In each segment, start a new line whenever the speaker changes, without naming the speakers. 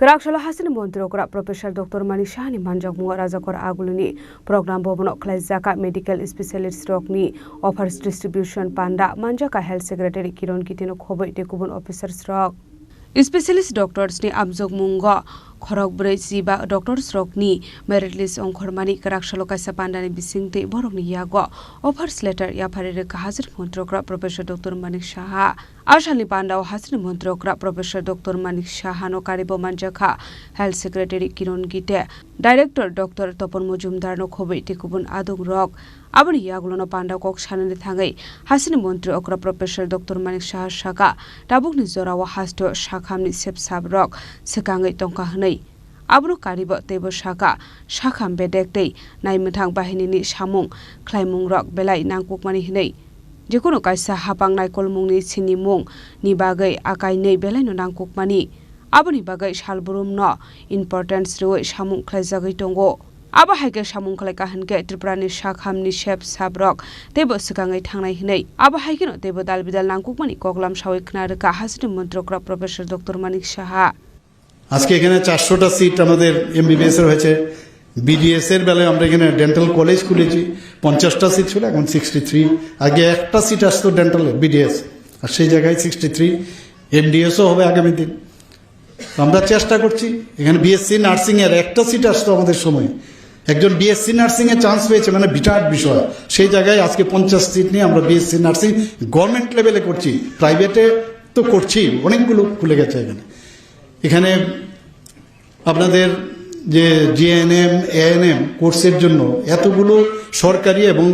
Kerakshalo Hasan Montro Kora Professor Dr. Manik Shahani Manjak Munga Rajakor Aguluni Program Bobono Klaizaka Medical Specialist Rokni Offers Distribution Panda Manjaka Health Secretary Kiron Kitino Khobo Tekubun Officers Rock Specialist Doctors ni Abjok Munga Khorok Brei Siba Doctors Rokni Merit List Ongkhormani Kerakshalo Kaisa Pandani Bisingte Borokni Yago Offers Letter Yapharere Hasan Montro Kora Professor Dr. Manik Shaha Ashali Panda Hasan Montro Kora Professor Dr. Manik Shahano Karibo Manjaka Health Secretary Kiron Gite Director Dr. Topon Mujumdar no Khobe Tekubun Adung Rock Abani Yagulono Panda Kok Shanani Thangai Hasan Montro Okra Professor Dr. Manik Shah Shaka Tabukni Zorawa Hasto Shakhamni Sep Sab Rock Sekangai Tongka Hnai Abro Karibo Tebo Shaka Shakham Bedekte Naimutang Bahinini Shamung Klaimung Rock Belai Nangkukmani Hnai Jekono kaisa hapang nai kolmungni sinimung ni bagai akai nei belai no nangkukmani aboni bagai salburum no importance ro samung khlaijagai tongo aba haike samung khlai kahanke triprani shakhamni shep sabrok tebo sikangai thangnai hinai aba haike no tebo dalbidal nangkukmani koklam sawai knarka Hasan Montro Professor Dr. Manik Shaha
আজকে এখানে 400টা seat আমাদের MBBS এর হয়েছে BDS এর বেলায় আমরা এখানে dental college খুলেছি 50টা সিট ছিল এখন 63 আগে একটা সিট আসতো ডেন্টাল বিডিএস আর সেই জায়গায় 63 এমডিএসও হবে আগামী দিন আমরা চেষ্টা করছি এখানে বিএসসি নার্সিং এর একটা সিট আসতো আমাদের সময় একজন বিএসসি নার্সিং এ চান্স পেয়েছে মানে বিরাট বিষয় সেই জায়গায় আজকে 50 সিট নিয়ে আমরা বিএসসি নার্সিং গভর্নমেন্ট লেভেলে করছি প্রাইভেটে তো করছি অনেকগুলো খুলে গেছে এখানে আপনাদের যে জিএনএম এএনএম কোর্সের জন্য এতগুলো সরকারি এবং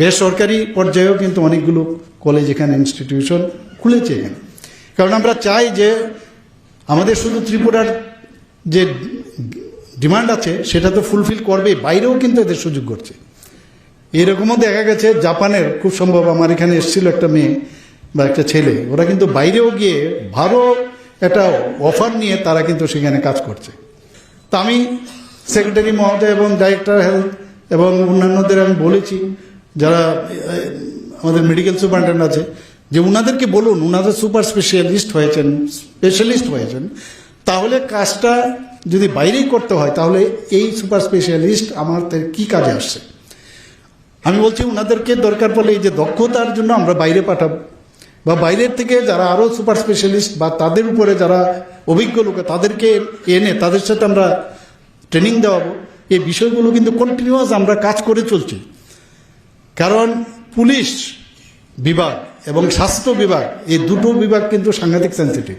বেসরকারি পর্যায়েও কিন্তু অনেকগুলো কলেজ এখানে ইনস্টিটিউশন খুলেছে এখানে কারণ আমরা চাই যে আমাদের শুধু ত্রিপুরার যে ডিমান্ড আছে সেটা তো ফুলফিল করবে বাইরেও কিন্তু এদের সুযোগ করছে এরকমও দেখা গেছে জাপানের খুব সম্ভব আমার এখানে এসেছিল একটা মেয়ে বা একটা ছেলে ওরা কিন্তু বাইরেও গিয়ে ভালো একটা অফার নিয়ে তারা কিন্তু সেখানে কাজ করছে তা আমি সেক্রেটারি মহোদয় এবং ডাইরেক্টর হেলথ এবং অন্যান্যদের আমি বলেছি যারা আমাদের মেডিকেল সুপারিনটেন্ডেন্ট আছে যে উনাদেরকে বলুন উনারা সুপার স্পেশালিস্ট হয়েছেন তাহলে কাজটা যদি বাইরেই করতে হয় তাহলে এই সুপার স্পেশালিস্ট আমাদের কি কাজে আসছে আমি বলছি উনাদেরকে দরকার পড়লে এই যে দক্ষতার জন্য আমরা বাইরে পাঠাবো বা বাইরের থেকে যারা আরো সুপার স্পেশালিস্ট বা তাদের উপরে যারা অভিজ্ঞ লোক তাদেরকে এনে তাদের সাথে আমরা ট্রেনিং দেওয়াবো এই বিষয়গুলো কিন্তু কন্টিনিউয়াস আমরা কাজ করে চলছি কারণ পুলিশ বিভাগ এবং স্বাস্থ্য বিভাগ এই দুটো বিভাগ কিন্তু সাংঘাতিক সেন্সিটিভ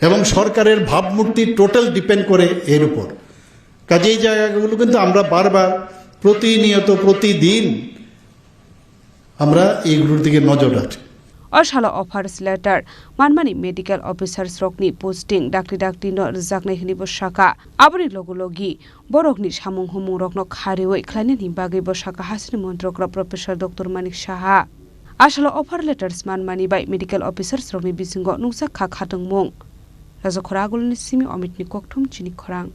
এবং সরকারের ভাবমূর্তি টোটাল ডিপেন্ড করে এর উপর কাজে এই জায়গাগুলো কিন্তু আমরা বারবার প্রতিনিয়ত প্রতিদিন আমরা এইগুলোর দিকে নজর রাখছি
Ashalo offers letter Manmani Medical Officers Rokni posting Dakti no Zakne Hinibo Shaka Abri Logologi Borokni Shamung Humung Rokno Khariwe Klanini Bagi Boshaka Hasan Montro Professor Dr. Manik Shaha Ashalo offer letters Manmani by Medical Officers Rokni Bisingo Nungsa Khatung Mung Razokhoragul Nisimi Omitni Koktum Chini Khorang